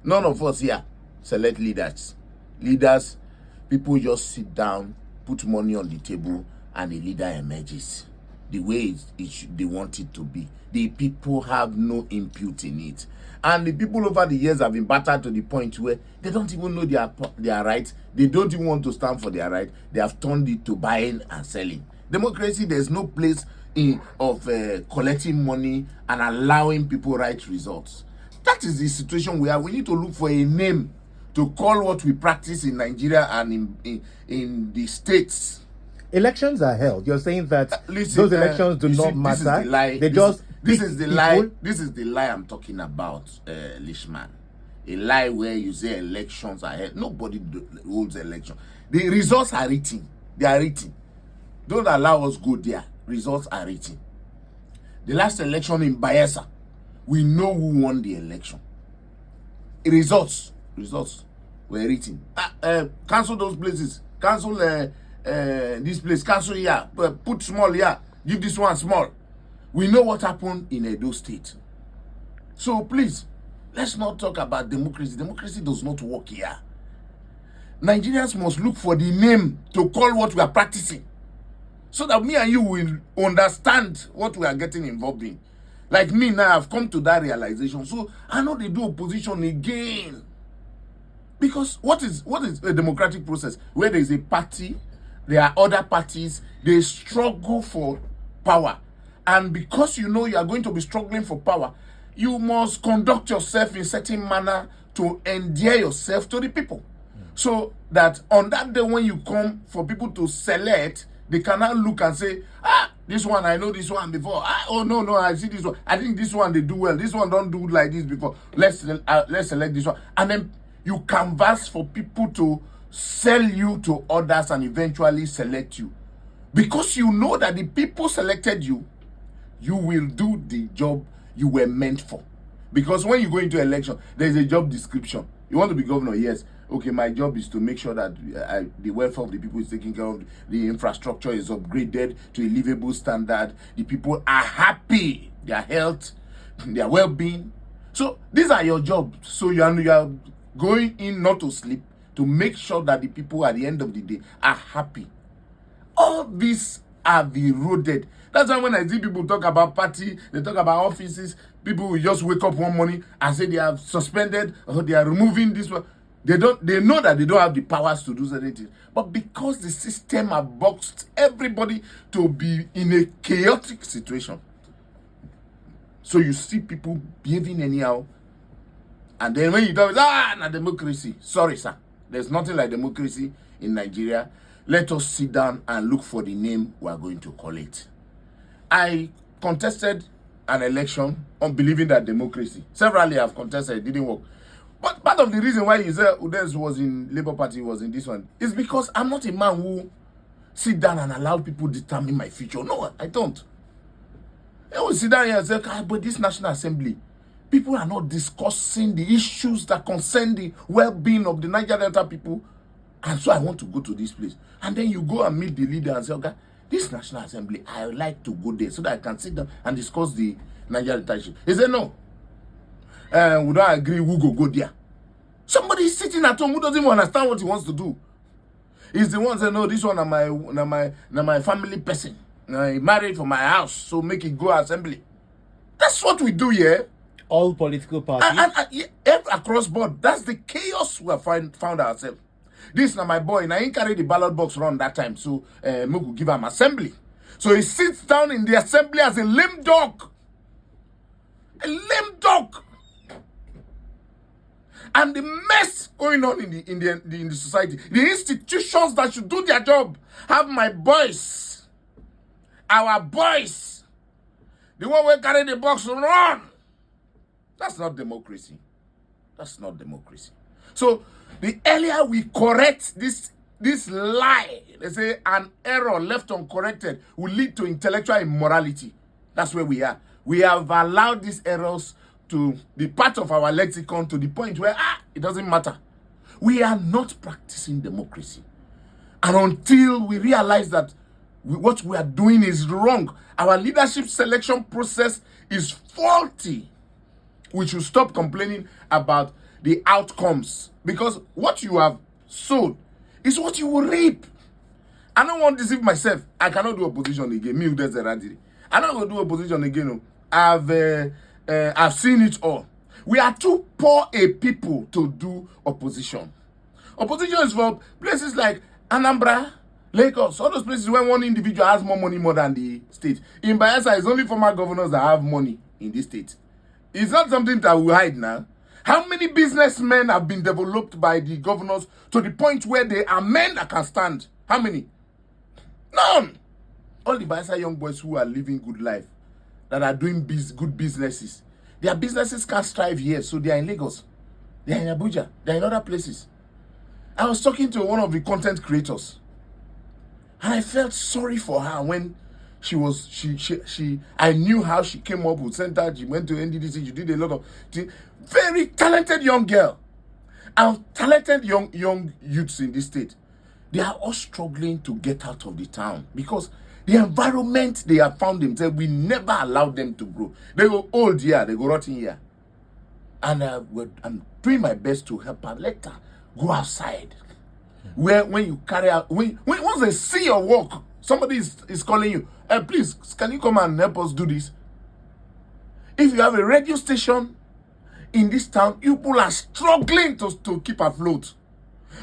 None of us here select leaders. Leaders, people just sit down, put money on the table, and a leader emerges the way they want it to be. The people have no input in it. And the people over the years have been battered to the point where they don't even know their rights. They don't even want to stand for their right. They have turned it to buying and selling. Democracy, there's no place of collecting money and allowing people right results. That is the situation we are. We need to look for a name to call what we practice in Nigeria and in the states. Elections are held. You're saying that those elections do not matter. This is the lie. This is the lie. This is the lie I'm talking about, Lishman. A lie where you say elections are held. Nobody holds election. The results are written. They are written. Don't allow us go there. Results are written. The last election in Bayelsa, we know who won the election. Results were written. Cancel those places. Cancel this place. Cancel here. Put small here. Give this one small. We know what happened in Edo State. So please, let's not talk about democracy. Democracy does not work here. Nigerians must look for the name to call what we are practicing, so that me and you will understand what we are getting involved in. Like me now, I've come to that realization. So I know they do opposition again. Because what is a democratic process? Where there is a party, there are other parties, they struggle for power. And because you know you are going to be struggling for power, you must conduct yourself in certain manner to endear yourself to the people. So that on that day when you come for people to select, they cannot look and say, this one, I know this one before. Oh, no, I see this one. I think this one, they do well. This one don't do like this before. Let's select this one. And then you canvass for people to sell you to others and eventually select you. Because you know that the people selected you, you will do the job you were meant for. Because when you go into election, there's a job description. You want to be governor? Yes. Okay, my job is to make sure that the welfare of the people is taken care of, the infrastructure is upgraded to a livable standard, the people are happy, their health, their well-being. So these are your jobs. So you are going in not to sleep, to make sure that the people at the end of the day are happy. All these are eroded. That's why when I see people talk about party, they talk about offices, people will just wake up one morning and say they have suspended or they are removing this one. They know that they don't have the powers to do certain things. But because the system has boxed everybody to be in a chaotic situation. So you see people behaving anyhow. And then when you talk, not democracy. Sorry, sir. There's nothing like democracy in Nigeria. Let us sit down and look for the name we are going to call it. I contested an election on believing that democracy. Severally I've contested, it didn't work. But part of the reason why you said Udengs was in Labour Party, was in this one, is because I'm not a man who sit down and allow people determine my future. No, I don't. I will sit down here and say, but this National Assembly, people are not discussing the issues that concern the well-being of the Niger Delta people. And so I want to go to this place. And then you go and meet the leader and say, okay, this National Assembly, I would like to go there so that I can sit down and discuss the Niger Delta issue. He said, no. We don't agree, we'll go there. Somebody is sitting at home who doesn't even understand what he wants to do. He's the one saying, no, this one my family person. He married for my house, so make it go assembly. That's what we do here. All political parties. And across board, that's the chaos we have found ourselves. This now my boy, now he carried the ballot box around that time, so Mugu give him assembly. So he sits down in the assembly as a lame dog. A lame dog. And the mess going on in the society, the institutions that should do their job, have my boys, our boys, the one who carry the box run. That's not democracy. That's not democracy. So the earlier we correct this lie, they say an error left uncorrected will lead to intellectual immorality. That's where we are. We have allowed these errors to be part of our lexicon to the point where it doesn't matter. We are not practicing democracy. And until we realize that what we are doing is wrong, our leadership selection process is faulty, we should stop complaining about the outcomes, because what you have sowed is what you will reap. I don't want to deceive myself. I cannot do opposition again. Me, Udengs Eradiri. I'm not going to do opposition again. I've seen it all. We are too poor a people to do opposition. Opposition is for places like Anambra, Lagos, all those places where one individual has more money more than the state. In Bayelsa, it's only former governors that have money in this state. It's not something that we hide now. How many businessmen have been developed by the governors to the point where they are men that can stand? How many? None. All the Bayelsa young boys who are living good life, that are doing good businesses, their businesses can't strive here, so they are in Lagos, they are in Abuja, they are in other places. I was talking to one of the content creators, and I felt sorry for her when I knew how she came up with center. She went to NDDC. She did a lot of things. Very talented young girl, and talented young youths in this state. They are all struggling to get out of the town because the environment they have found themselves, we never allowed them to grow. They go old here, they go rotten here, and I'm doing my best to help her. Let her go outside. Where when you carry out, when once they see your work, somebody is calling you, please, can you come and help us do this? If you have a radio station in this town, people are struggling to keep afloat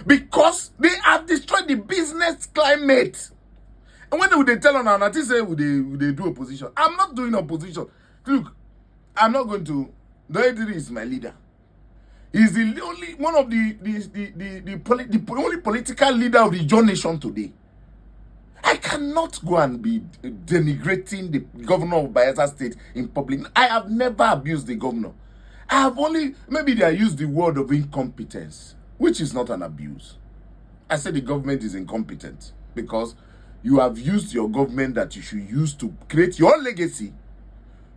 because they have destroyed the business climate. And when they tell on our artists say would they do opposition? I'm not doing opposition. Look, I'm not going to. Eradiri is my leader. He's the only one of the only political leader of the John nation today. I cannot go and be denigrating the governor of Bayelsa State in public. I have never abused the governor. I have only, maybe they used the word of incompetence, which is not an abuse. I say the government is incompetent because you have used your government that you should use to create your legacy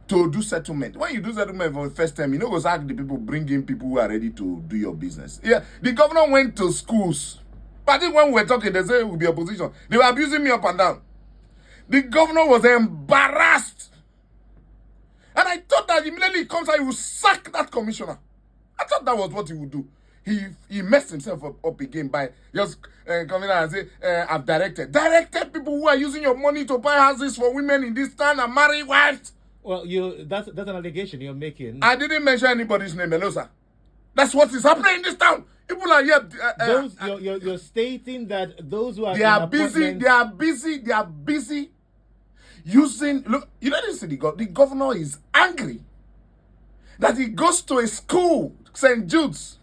to do settlement. When you do settlement for the first time, you know, go ask the people, bring in people who are ready to do your business. Yeah, the governor went to schools. But I think when we were talking, they said it would be opposition. They were abusing me up and down. The governor was embarrassed. And I thought that immediately he comes out, he will sack that commissioner. I thought that was what he would do. He messed himself up again by just coming out and say, I've directed people who are using your money to buy houses for women in this town and marry wives. Well, that's an allegation you're making. I didn't mention anybody's name, hello, sir. That's what is happening in this town. People are here. You're stating that those who are they are busy using. Look, you know this. The governor is angry that he goes to a school, St. Jude's.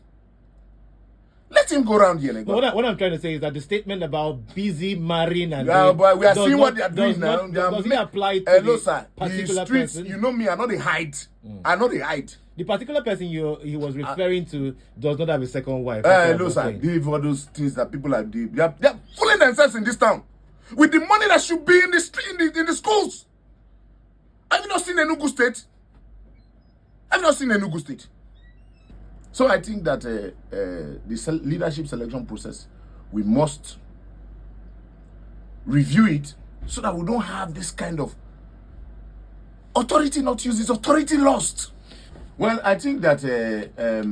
Let him go around here. What I'm trying to say is that the statement about busy marrying and but we are seeing what they are doing now. Does it apply to hello, sir. particular The streets, person? you know me, I know they hide. I know they hide. The particular person he was referring to does not have a second wife. Hello, sir. For those things that people are doing, they are fooling themselves in this town with the money that should be in the street, in the schools. Have you not seen Enugu State? Have you not seen Enugu State? So I think that the leadership selection process, we must review it so that we don't have this kind of authority not used, it's authority lost. Well, I think that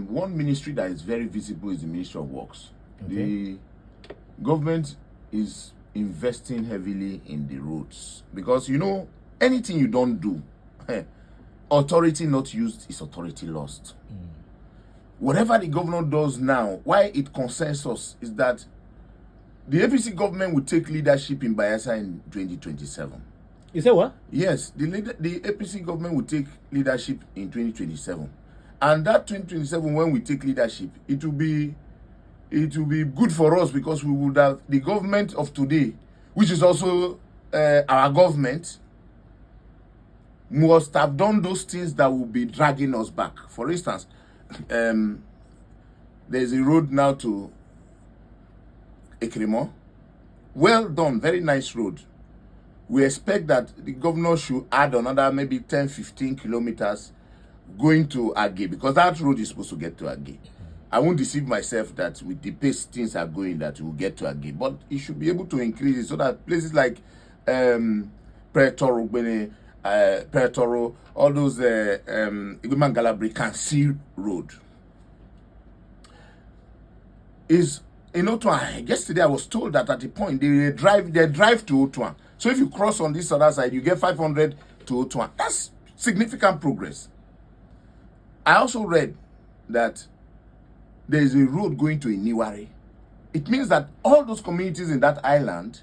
one ministry that is very visible is the Ministry of Works. Okay. The government is investing heavily in the roads because, you know, anything you don't do, authority not used is authority lost. Whatever the governor does now, why it concerns us is that the APC government will take leadership in Bayelsa in 2027. You say what? Yes, the APC government will take leadership in 2027. And that 2027, when we take leadership, it will be good for us because we would have the government of today, which is also our government, must have done those things that will be dragging us back. For instance, there's a road now to Ekrimo. Well done, very nice road. We expect that the governor should add another maybe 10-15 kilometers going to Age, because that road is supposed to get to Age. I won't deceive myself that with the pace things are going that we'll get to Age, but it should be able to increase it so that places like Pretoro, all those Iguman Galabri can see road. is in Otuan. Yesterday I was told that at the point they drive to Otuan. So if you cross on this other side, you get 500 to Otuan. That's significant progress. I also read that there is a road going to Iniwari. It means that all those communities in that island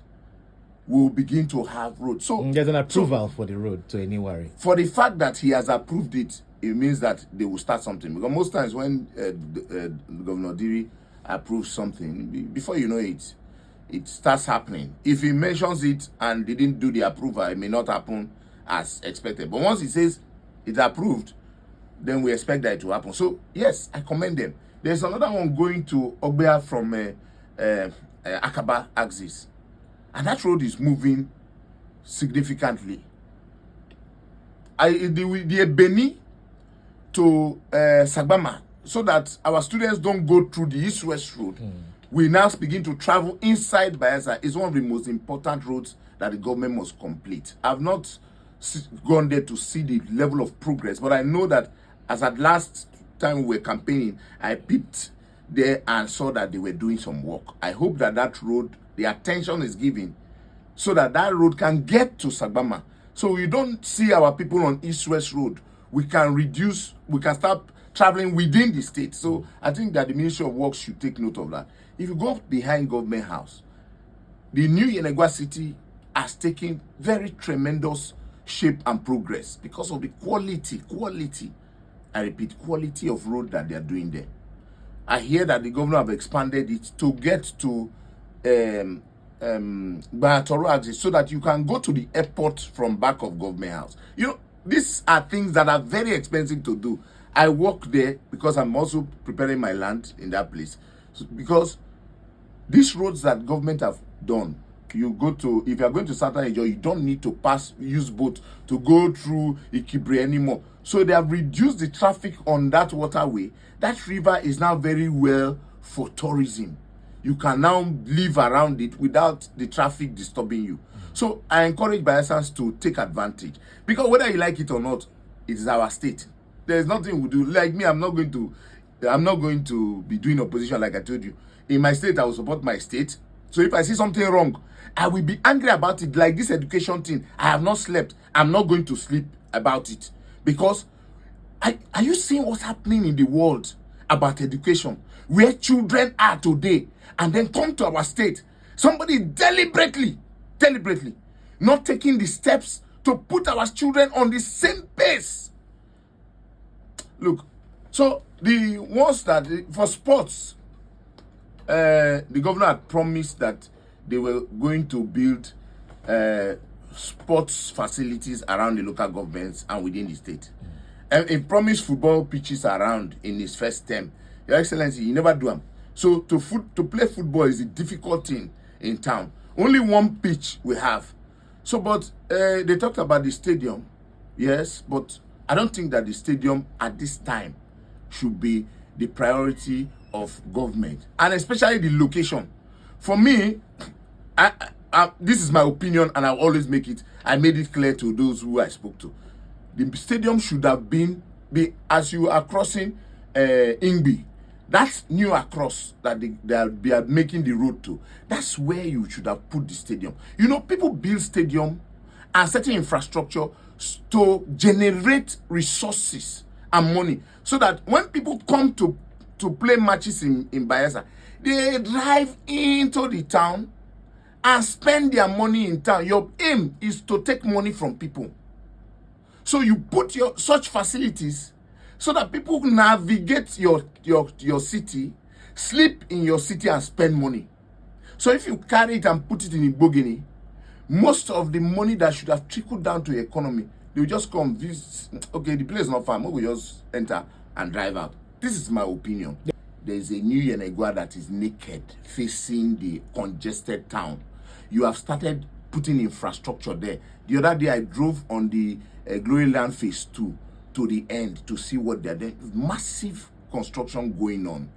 will begin to have roads. So there's an approval for the road to Iniwari. For the fact that he has approved it, it means that they will start something. Because most times when Governor Diri approves something, before you know it, it starts happening. If he mentions it and didn't do the approval, it may not happen as expected. But once he says it's approved, then we expect that it will happen. So yes, I commend them. There's another one going to Ogbea from Akaba axis, and that road is moving significantly. The Beni to Sagbama, so that our students don't go through the east-west road. We now begin to travel inside Bayelsa. Is one of the most important roads that the government must complete. I've not gone there to see the level of progress, but I know that as at last time we were campaigning, I peeped there and saw that they were doing some work. I hope that that road, the attention is given so that that road can get to Sagbama. So we don't see our people on east-west road. We can start traveling within the state. So I think that the Ministry of Works should take note of that. If you go behind Government House, the new Yenegua city has taken very tremendous shape and progress because of the quality, I repeat, quality of road that they are doing there. I hear that the governor have expanded it to get to Bayatoro axis so that you can go to the airport from back of Government House. You know, these are things that are very expensive to do. I work there because I'm also preparing my land in that place. So, because these roads that government have done, if you are going to Southern Nigeria, you don't need to use boat to go through Ikibre anymore. So they have reduced the traffic on that waterway. That river is now very well for tourism. You can now live around it without the traffic disturbing you. So I encourage Bayelsans to take advantage. Because whether you like it or not, it is our state. There's nothing we do. Like me, I'm not going to be doing opposition like I told you. In my state, I will support my state. So if I see something wrong, I will be angry about it. Like this education thing, I have not slept. I'm not going to sleep about it. Because are you seeing what's happening in the world about education? Where children are today and then come to our state. Somebody deliberately not taking the steps to put our children on the same pace. Look, so the ones that for sports, the governor had promised that they were going to build sports facilities around the local governments and within the state. And he promised football pitches around in his first term. Your Excellency, you never do them. So to play football is a difficult thing in town. Only one pitch we have. So, but they talked about the stadium, yes, but I don't think that the stadium at this time should be the priority of government, and especially the location. For me, this is my opinion, and I'll always make it. I made it clear to those who I spoke to. The stadium should have been as you are crossing Engr. That's new across that they are making the road to. That's where you should have put the stadium. You know, people build stadium and certain infrastructure to generate resources and money, so that when people come to play matches in Bayelsa, they drive into the town and spend their money in town. Your aim is to take money from people. So you put such facilities so that people navigate your city, sleep in your city and spend money. So if you carry it and put it in Ibogini, most of the money that should have trickled down to the economy, they will just come, okay, the place is not far, we will just enter and drive out. This is my opinion. There is a new Yenegua that is naked, facing the congested town. You have started putting infrastructure there. The other day I drove on the Glory Land Phase 2 to the end to see what they're doing. Massive construction going on.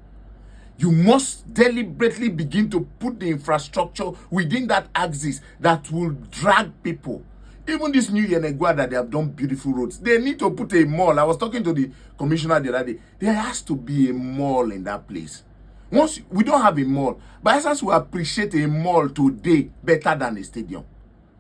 You must deliberately begin to put the infrastructure within that axis that will drag people. Even this new Yenegua that they have done beautiful roads, they need to put a mall. I was talking to the commissioner the other day. There has to be a mall in that place. Once we don't have a mall, Bayelsans will appreciate a mall today better than a stadium.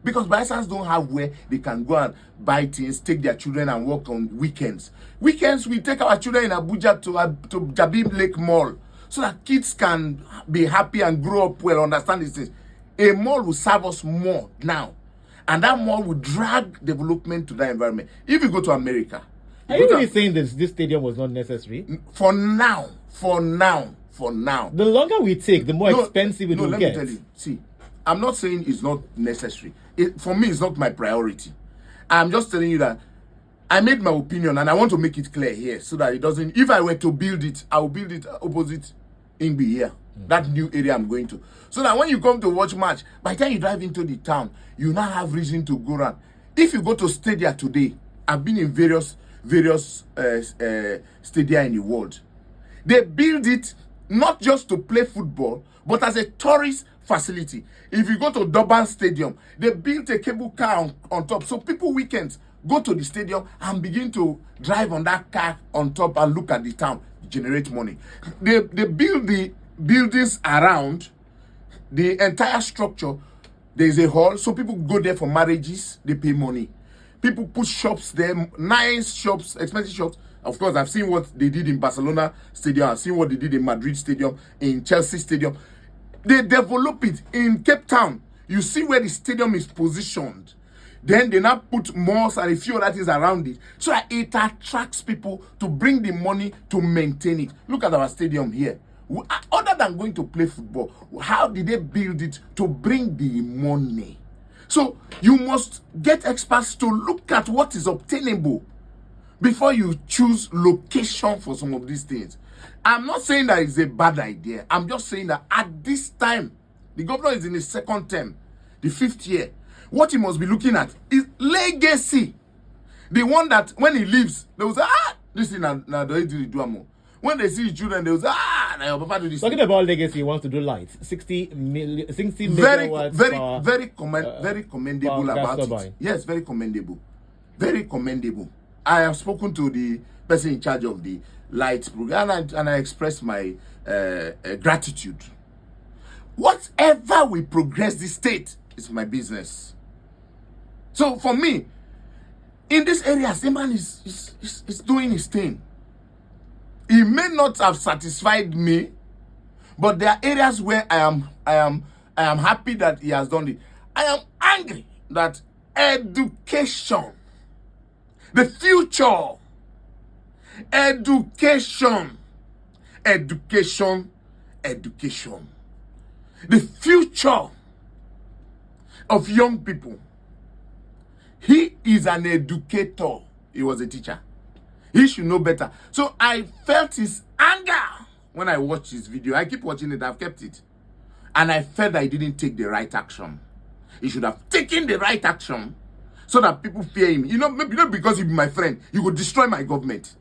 Because Bayelsans don't have where they can go and buy things, take their children and work on weekends. Weekends, we take our children in Abuja to Jabim Lake Mall so that kids can be happy and grow up well, understand these things. A mall will serve us more now. And that mall will drag development to that environment. If you go to America... Are you really saying this stadium was not necessary? For now. The longer we take, the more expensive it will get. Let me tell you. See, I'm not saying it's not necessary. For me, it's not my priority. I'm just telling you that I made my opinion and I want to make it clear here so that it doesn't... If I were to build it, I will build it opposite Engr here. That new area I'm going to. So that when you come to watch match, by the time you drive into the town, you now have reason to go around. If you go to stadia today, I've been in various stadia in the world. They build it not just to play football, but as a tourist facility. If you go to Durban Stadium, they built a cable car on top. So people weekends go to the stadium and begin to drive on that car on top and look at the town, generate money. They build the buildings around the entire structure. There is a hall, so people go there for marriages, they pay money. People put shops there, nice shops, expensive shops. Of course, I've seen what they did in Barcelona Stadium. I've seen what they did in Madrid Stadium, in Chelsea Stadium. They develop it in Cape Town. You see where the stadium is positioned. Then they now put malls and a few other things around it so that it attracts people to bring the money to maintain it. Look at our stadium here. Other than going to play football, how did they build it to bring the money? So you must get experts to look at what is obtainable before you choose location for some of these things. I'm not saying that it's a bad idea. I'm just saying that at this time, the governor is in his second term, the 5th year. What he must be looking at is legacy. The one that when he leaves, they will say, this thing now the do. When they see his children, they will say, now your papa do this. Talking about legacy, he wants to do lights. 60 megawatts. Very commendable about it. Yes, very commendable. Very commendable. I have spoken to the person in charge of the lights program and I expressed my gratitude. Whatever we progress the state is my business. So for me, in this area, the man is doing his thing. He may not have satisfied me, but there are areas where I am happy that he has done it. I am angry that education, the future, education, the future of young people. He is an educator. He was a teacher. He should know better. So I felt his anger when I watched his video. I keep watching it. I've kept it. And I felt that he didn't take the right action. He should have taken the right action so that people fear him. Maybe not because he be my friend. He would destroy my government.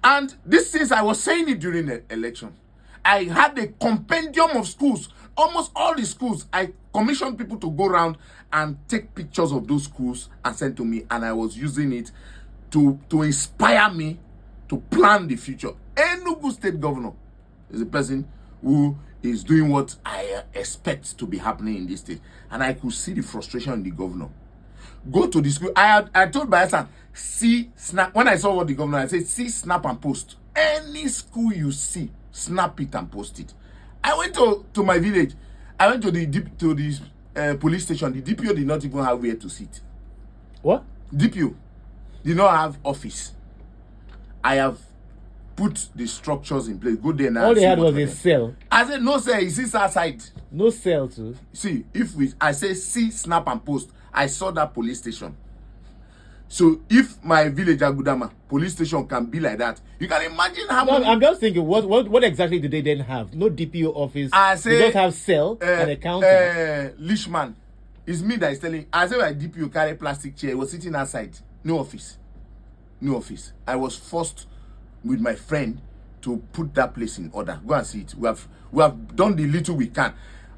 And this since I was saying it during the election. I had a compendium of schools. Almost all the schools. I commissioned people to go around and take pictures of those schools and send to me. And I was using it to inspire me to plan the future. Enugu State Governor is a person who is doing what I expect to be happening in this state. And I could see the frustration in the governor. Go to the school. I told Bayelsa, see, snap. When I saw what the governor, I said, see, snap and post. Any school you see, snap it and post it. I went to my village. I went to the police station. The DPO did not even have where to sit. What? DPO did not have office. I have put the structures in place. Go there now. All they had was a cell. I said, no, sir, he sits outside. No cell, too. See, I say, see, snap and post. I saw that police station. So if my village Agudama police station can be like that, you can imagine how much. I'm just thinking, what exactly do they then have? No DPO office. I say, they just have cell and a counter. Leishman, it's me that is telling. I say my DPO carry plastic chair. He was sitting outside. No office. I was forced with my friend to put that place in order. Go and see it. We have done the little we can.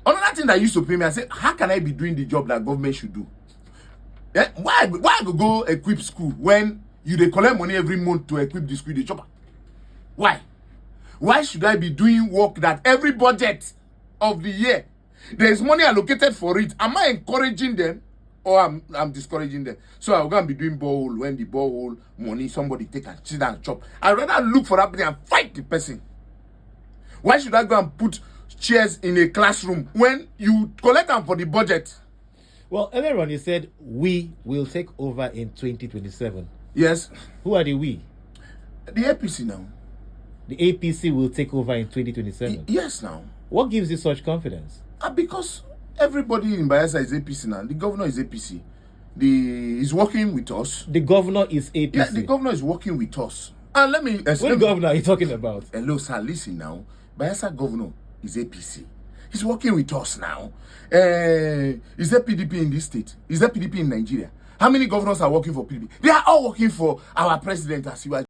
Another thing that used to pay me, I said, how can I be doing the job that government should do? Yeah? Why go equip school when you they collect money every month to equip the school, the chopper? Why? Why should I be doing work that every budget of the year there is money allocated for it? Am I encouraging them or I'm discouraging them? So I'm going to be doing borehole when the borehole money somebody take and sit and chop. I'd rather look for that person and fight the person. Why should I go and put chairs in a classroom when you collect them for the budget? Well, earlier on you said we will take over in 2027. Yes. Who are the we? The APC now. The APC will take over in 2027? Yes, now. What gives you such confidence? Because everybody in Bayelsa is APC now. The governor is APC. He's working with us. The governor is APC? Yeah, the governor is working with us. And let me... What governor are you talking about? Hello, sir, listen now. Bayelsa governor is APC. He's working with us now. Is there PDP in this state? Is there PDP in Nigeria? How many governors are working for PDP? They are all working for our president as you are.